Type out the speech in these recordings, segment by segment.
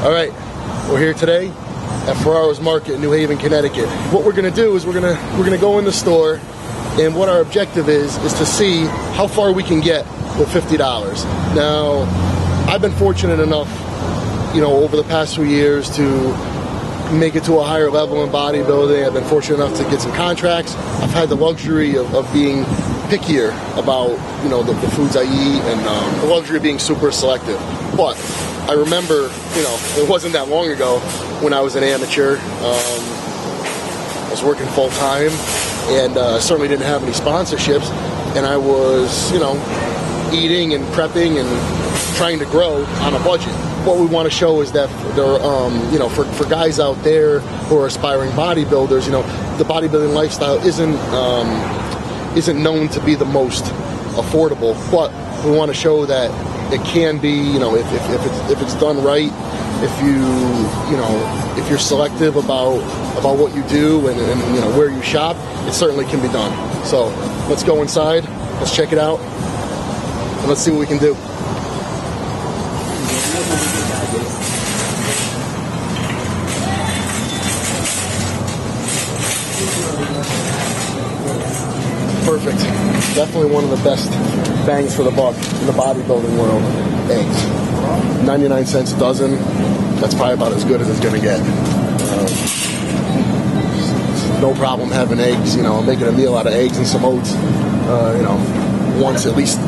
All right, we're here today at Ferraro's Market in New Haven, Connecticut. What we're gonna do is we're gonna go in the store, and what our objective is to see how far we can get with $50. Now, I've been fortunate enough, over the past few years to make it to a higher level in bodybuilding. I've been fortunate enough to get some contracts. I've had the luxury of being pickier about, the foods I eat, and the luxury of being super selective. But I remember, it wasn't that long ago when I was an amateur. I was working full time, and certainly didn't have any sponsorships, and I was, eating and prepping and trying to grow on a budget. What we want to show is that there are, for guys out there who are aspiring bodybuilders, the bodybuilding lifestyle isn't known to be the most affordable, but we want to show that it can be, if it's done right, if you're selective about what you do and where you shop, it certainly can be done. So let's go inside, let's check it out, and let's see what we can do. Perfect. Definitely one of the best bangs for the buck in the bodybuilding world. Eggs. 99 cents a dozen. That's probably about as good as it's going to get. No problem having eggs. Making a meal out of eggs and some oats. Once at least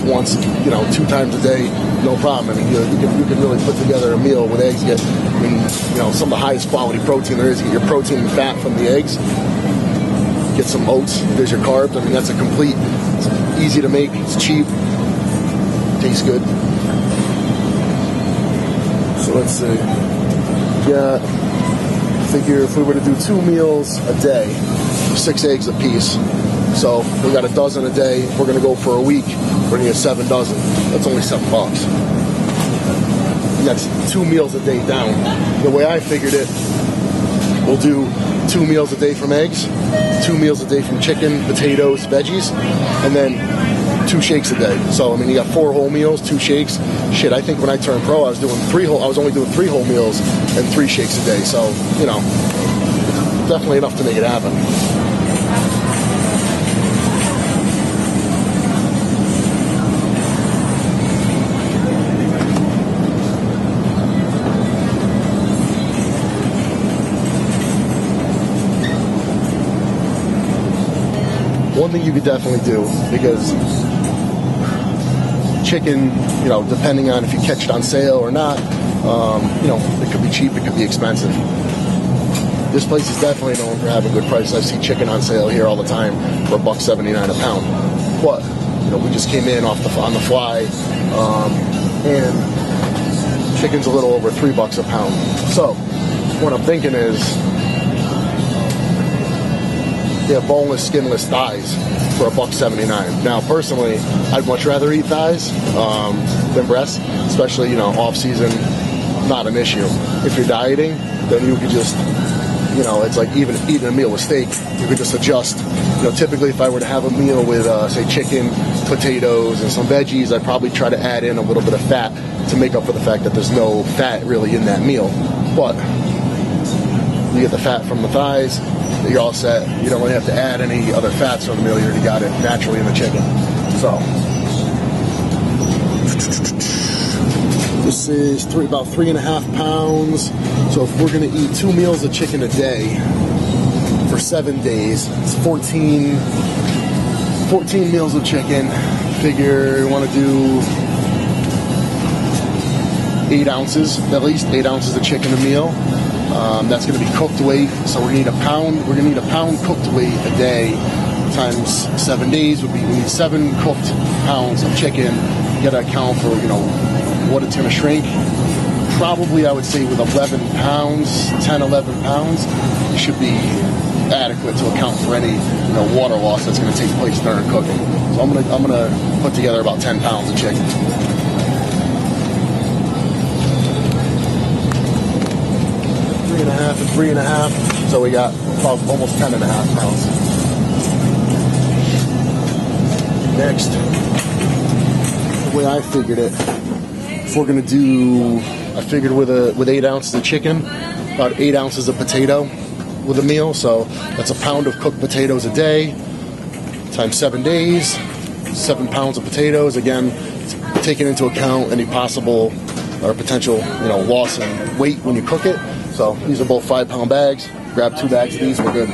once. 2 times a day. No problem. I mean, you can really put together a meal with eggs. Get some of the highest quality protein there is. You get your protein and fat from the eggs. Get some oats, there's your carbs. I mean, that's it's easy to make, it's cheap, tastes good. So let's see, figure if we were to do 2 meals a day, 6 eggs a piece. So we got a dozen a day, we're gonna go for a week, we're gonna get 7 dozen. That's only $7. And that's 2 meals a day down. The way I figured it, we'll do 2 meals a day from eggs, 2 meals a day from chicken, potatoes, veggies, and then 2 shakes a day. So I mean, you got 4 whole meals, 2 shakes. Shit, I think when I turned pro, I was only doing 3 whole meals and 3 shakes a day. So definitely enough to make it happen. One thing you could definitely do, because chicken, depending on if you catch it on sale or not, it could be cheap, it could be expensive. This place is definitely known for having good prices. I see chicken on sale here all the time for $1.79 a pound. But, we just came in on the fly, and chicken's a little over $3 a pound. So, what I'm thinking is, boneless, skinless thighs for $1.79. Now, personally, I'd much rather eat thighs than breasts, especially off season. Not an issue. If you're dieting, then you could just, it's like even eating a meal with steak. You could just adjust. Typically, if I were to have a meal with, say, chicken, potatoes, and some veggies, I'd probably try to add in a little bit of fat to make up for the fact that there's no fat really in that meal. But you get the fat from the thighs, you're all set. You don't really have to add any other fats on the meal. You already got it naturally in the chicken. So this is about 3.5 pounds. So if we're going to eat 2 meals of chicken a day for 7 days, it's 14 meals of chicken. Figure you want to do 8 ounces, at least 8 ounces of chicken a meal. That's going to be cooked weight, so we're going to need a pound. We're going to need a pound cooked weight a day times 7 days would be. We need 7 cooked pounds of chicken. You got to account for what it's going to shrink. Probably, I would say, with 11 pounds, 10, 11 pounds, it should be adequate to account for any water loss that's going to take place during cooking. So I'm gonna put together about 10 pounds of chicken. 3.5 and 3.5, so we got about almost 10.5 pounds. Next, the way I figured it, if we're gonna do I figured with 8 ounces of chicken, about 8 ounces of potato with a meal. So that's a pound of cooked potatoes a day times 7 days, 7 pounds of potatoes. Again, taking into account any possible or potential, loss in weight when you cook it. So these are both 5-pound bags. Grab 2 bags of these, we're good.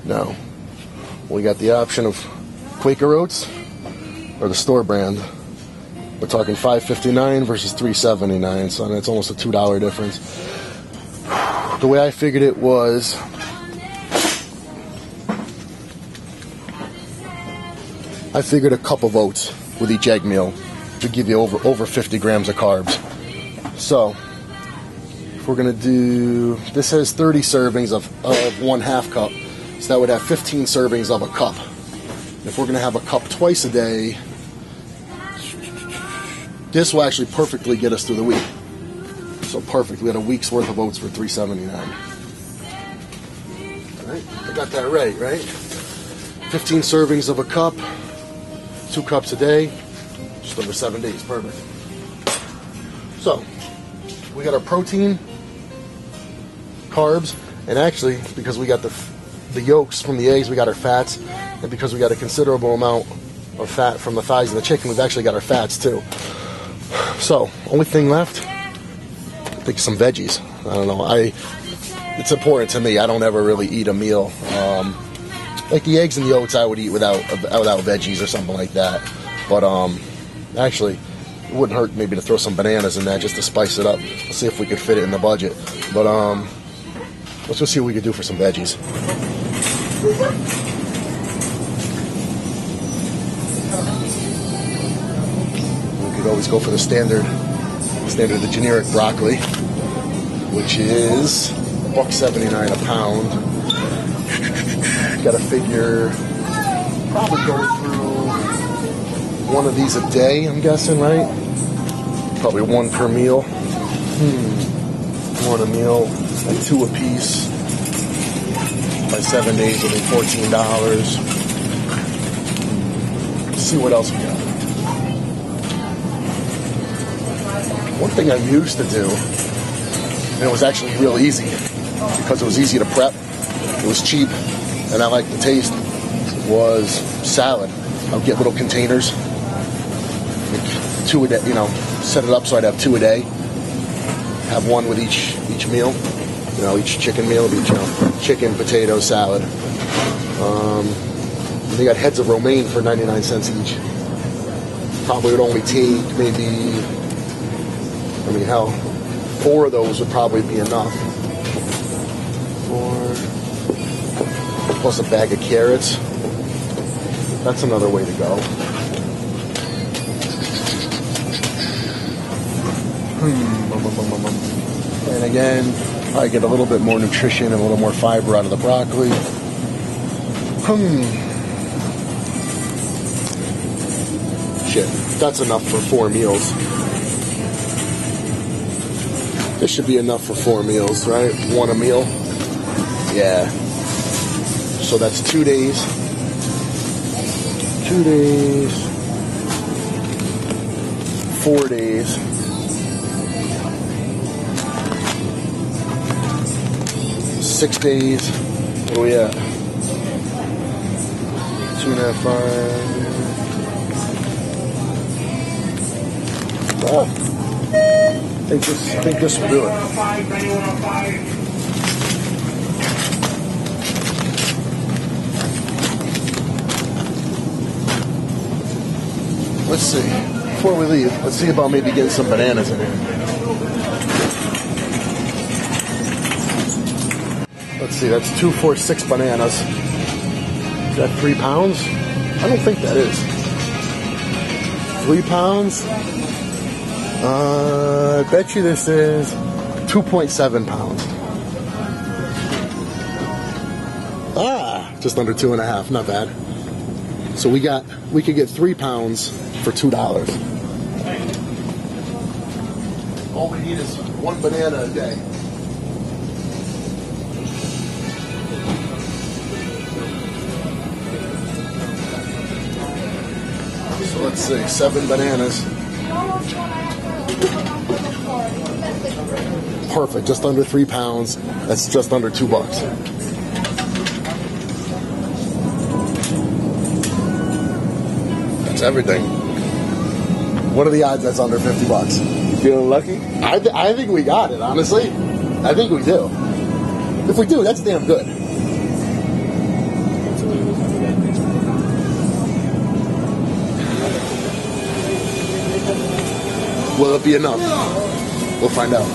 Now, we got the option of Quaker Oats or the store brand. We're talking $5.59 versus $3.79, so it's almost a $2 difference. The way I figured it was, I figured a cup of oats with each egg meal would give you over 50 grams of carbs. So, if we're gonna do, this has 30 servings of 1/2 cup. So that would have 15 servings of a cup. If we're going to have a cup twice a day, this will actually perfectly get us through the week. So perfect. We had a week's worth of oats for $3.79. All right, I got that right? 15 servings of a cup, 2 cups a day, just over 7 days. Perfect. So we got our protein, carbs, and actually, because we got the yolks from the eggs, we got our fats, and because we got a considerable amount of fat from the thighs and the chicken, we've actually got our fats too. So, only thing left, I think some veggies. I don't know, it's important to me. I don't ever really eat a meal. Like the eggs and the oats I would eat without veggies or something like that. But actually, it wouldn't hurt maybe to throw some bananas in that just to spice it up. Let's see if we could fit it in the budget. But let's go see what we could do for some veggies. We could always go for the standard, the generic broccoli, which is $1.79 a pound. Got to figure, probably go through one of these a day, I'm guessing, right? Probably 1 per meal. 1 a meal, like 2 a piece. By 7 days, it'll be $14. Let's see what else we got. One thing I used to do, and it was actually real easy, because it was easy to prep, it was cheap, and I liked the taste, was salad. I would get little containers, like 2 a day, set it up so I'd have 2 a day, have 1 with each meal. Each chicken meal, each chicken, potato, salad. They got heads of romaine for 99 cents each. Probably would only take maybe, 4 of those would probably be enough. 4, plus a bag of carrots. That's another way to go. And again, I get a little bit more nutrition and a little more fiber out of the broccoli. Shit, that's enough for 4 meals. This should be enough for 4 meals, right? 1 a meal. Yeah. So that's 2 days. 2 days. 4 days. 6 days. What are we at? 2.5, 5. Oh. I think this will do it. Let's see. Before we leave, let's see about maybe getting some bananas in here. Let's see, that's 2, 4, 6 bananas. Is that 3 pounds? I don't think that is. 3 pounds? I bet you this is 2.7 pounds. Just under 2.5, not bad. So we could get 3 pounds for $2. all we need is one banana a day. So let's see, 7 bananas. Perfect, just under 3 pounds. That's just under $2. That's everything. What are the odds that's under $50? You feeling lucky? I think we got it, honestly. I think we do. If we do, that's damn good. Will it be enough? We'll find out.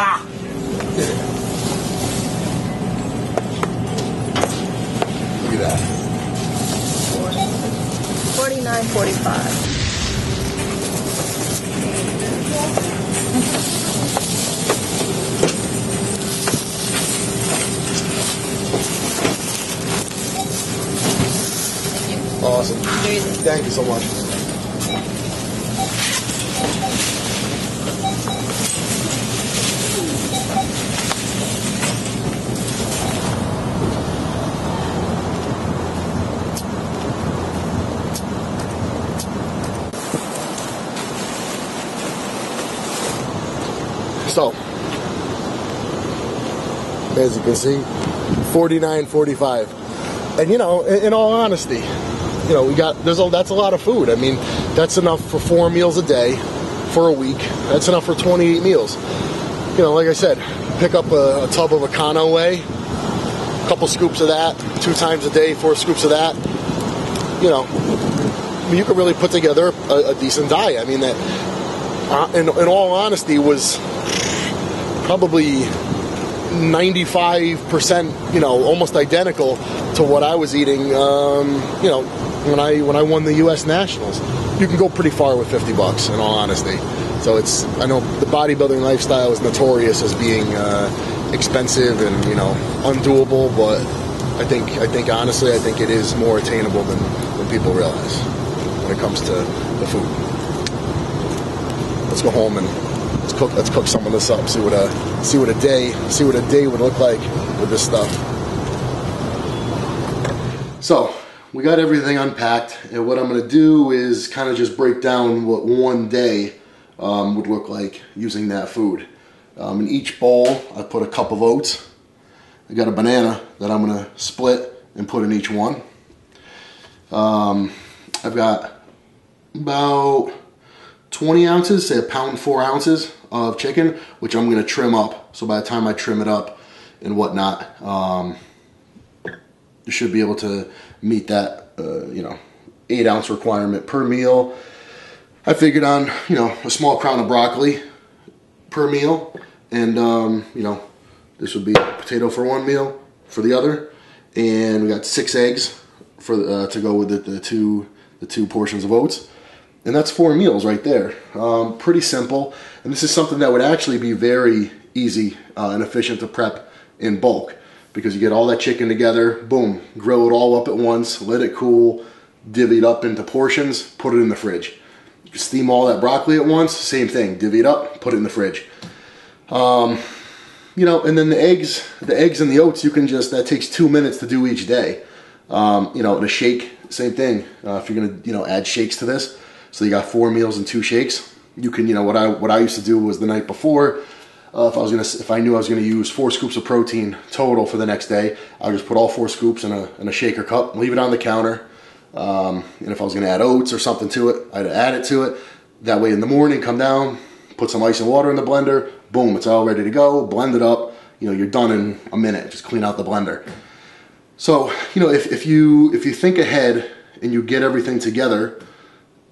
Ah! Look at that. $49.45. Awesome. Thank you so much. So, as you can see, $49.45. And you know, in all honesty, you know, that's a lot of food. I mean, that's enough for 4 meals a day for a week. That's enough for 28 meals. You know, like I said, pick up a tub of Econo Whey, a couple scoops of that, 2 times a day, 4 scoops of that. You know, I mean, you could really put together a decent diet. I mean, that, in all honesty, was probably 95%, you know, almost identical to what I was eating, you know, when I won the U.S. Nationals. You can go pretty far with $50, in all honesty. So I know the bodybuilding lifestyle is notorious as being expensive and, you know, undoable, but I think honestly, I think it is more attainable than people realize when it comes to the food. Let's go home and let's cook some of this up. See what a day would look like with this stuff. So we got everything unpacked, and what I'm going to do is kind of just break down what one day would look like using that food. In each bowl, I put a cup of oats. I got a banana that I'm going to split and put in each one. I've got about 20 ounces, say 1 pound 4 ounces of chicken, which I'm going to trim up. So by the time I trim it up and whatnot, you should be able to meet that, you know, 8 ounce requirement per meal. I figured on, you know, a small crown of broccoli per meal, and you know, this would be a potato for one meal for the other, and we got 6 eggs for to go with the two portions of oats. And that's 4 meals right there. Pretty simple. And this is something that would actually be very easy and efficient to prep in bulk, because you get all that chicken together, boom, grill it all up at once, let it cool, divvy it up into portions, put it in the fridge. You can steam all that broccoli at once, same thing, divvy it up, put it in the fridge. You know, and then the eggs and the oats, you can just, that takes 2 minutes to do each day. You know, and a shake, same thing. If you're gonna, you know, add shakes to this, so you got 4 meals and 2 shakes. You can, you know, what I used to do was the night before, if I knew I was gonna use 4 scoops of protein total for the next day, I would just put all 4 scoops in a shaker cup, leave it on the counter. And if I was gonna add oats or something to it, I'd add it to it. That way in the morning, come down, put some ice and water in the blender, boom, it's all ready to go, blend it up. You know, you're done in a minute, just clean out the blender. So, you know, if you think ahead and you get everything together,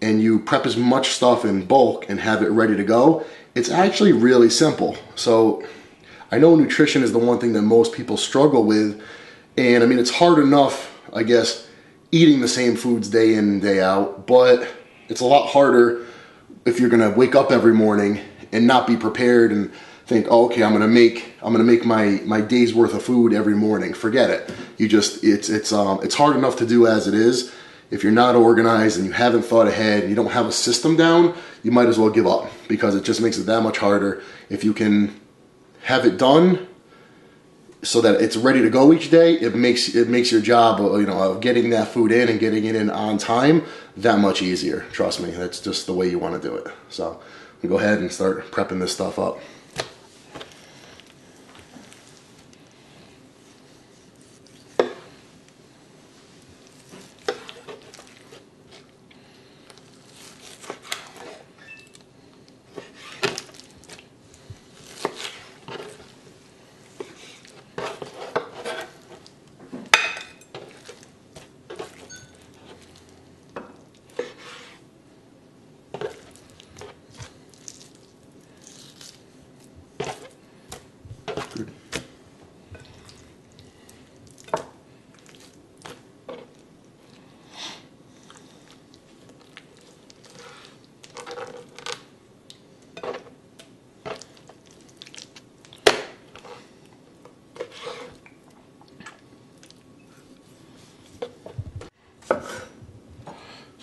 and you prep as much stuff in bulk and have it ready to go, it's actually really simple. So I know nutrition is the one thing that most people struggle with, and I mean, it's hard enough, I guess, eating the same foods day in and day out, but it's a lot harder if you're gonna wake up every morning and not be prepared and think, oh, okay, I'm gonna make my day's worth of food every morning. Forget it. You just it's hard enough to do as it is. If you're not organized and you haven't thought ahead and you don't have a system down, you might as well give up, because it just makes it that much harder. If you can have it done so that it's ready to go each day, it makes your job, you know, of getting that food in and getting it in on time that much easier. Trust me, that's just the way you want to do it. So we go ahead and start prepping this stuff up.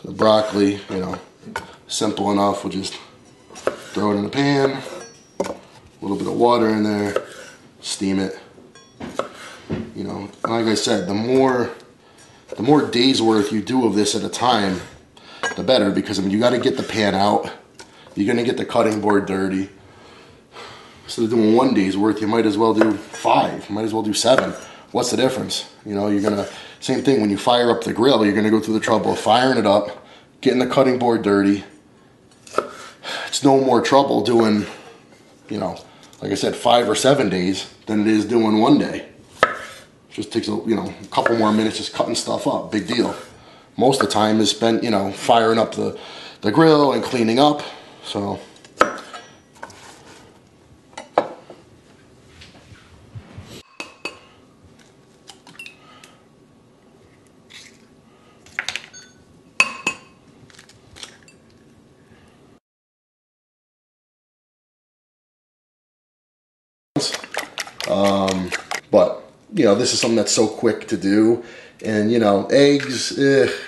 The broccoli, you know, simple enough. We'll just throw it in the pan, a little bit of water in there, steam it. You know, like I said, the more days worth you do of this at a time, the better, because I mean, you got to get the pan out. You're gonna get the cutting board dirty. Instead of doing 1 day's worth, you might as well do 5. You might as well do 7. What's the difference? You know, same thing when you fire up the grill, you're gonna go through the trouble of firing it up, getting the cutting board dirty. It's no more trouble doing, you know, like I said, 5 or 7 days than it is doing 1 day. It just takes a couple more minutes just cutting stuff up, big deal. Most of the time is spent, you know, firing up the grill and cleaning up, so. But you know, this is something that's so quick to do, and you know, eggs,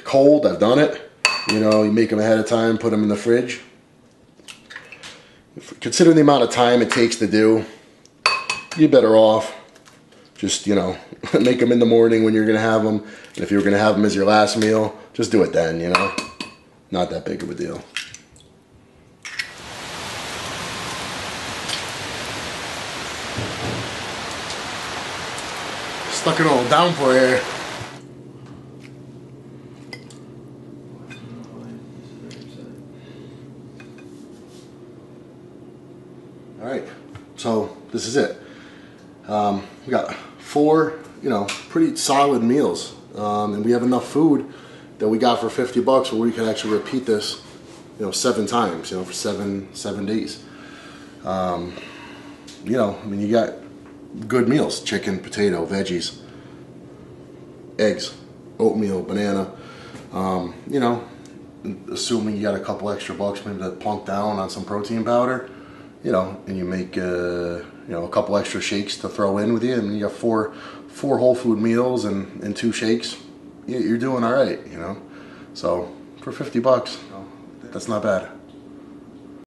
cold, I've done it. You know, you make them ahead of time, put them in the fridge. Considering the amount of time it takes to do, you're better off just, you know, make them in the morning when you're gonna have them, and if you're gonna have them as your last meal, just do it then, you know. Not that big of a deal. Stuck it all down for you. Alright, so this is it. We got 4, you know, pretty solid meals. And we have enough food that we got for 50 bucks where we could actually repeat this, you know, 7 times, you know, for seven days. You know, I mean, you got good meals: chicken, potato, veggies, eggs, oatmeal, banana. You know, assuming you got a couple extra bucks maybe to plunk down on some protein powder, you know, and you make you know, a couple extra shakes to throw in with you, and you got four whole food meals and 2 shakes. You're doing all right, you know. So for 50 bucks, that's not bad.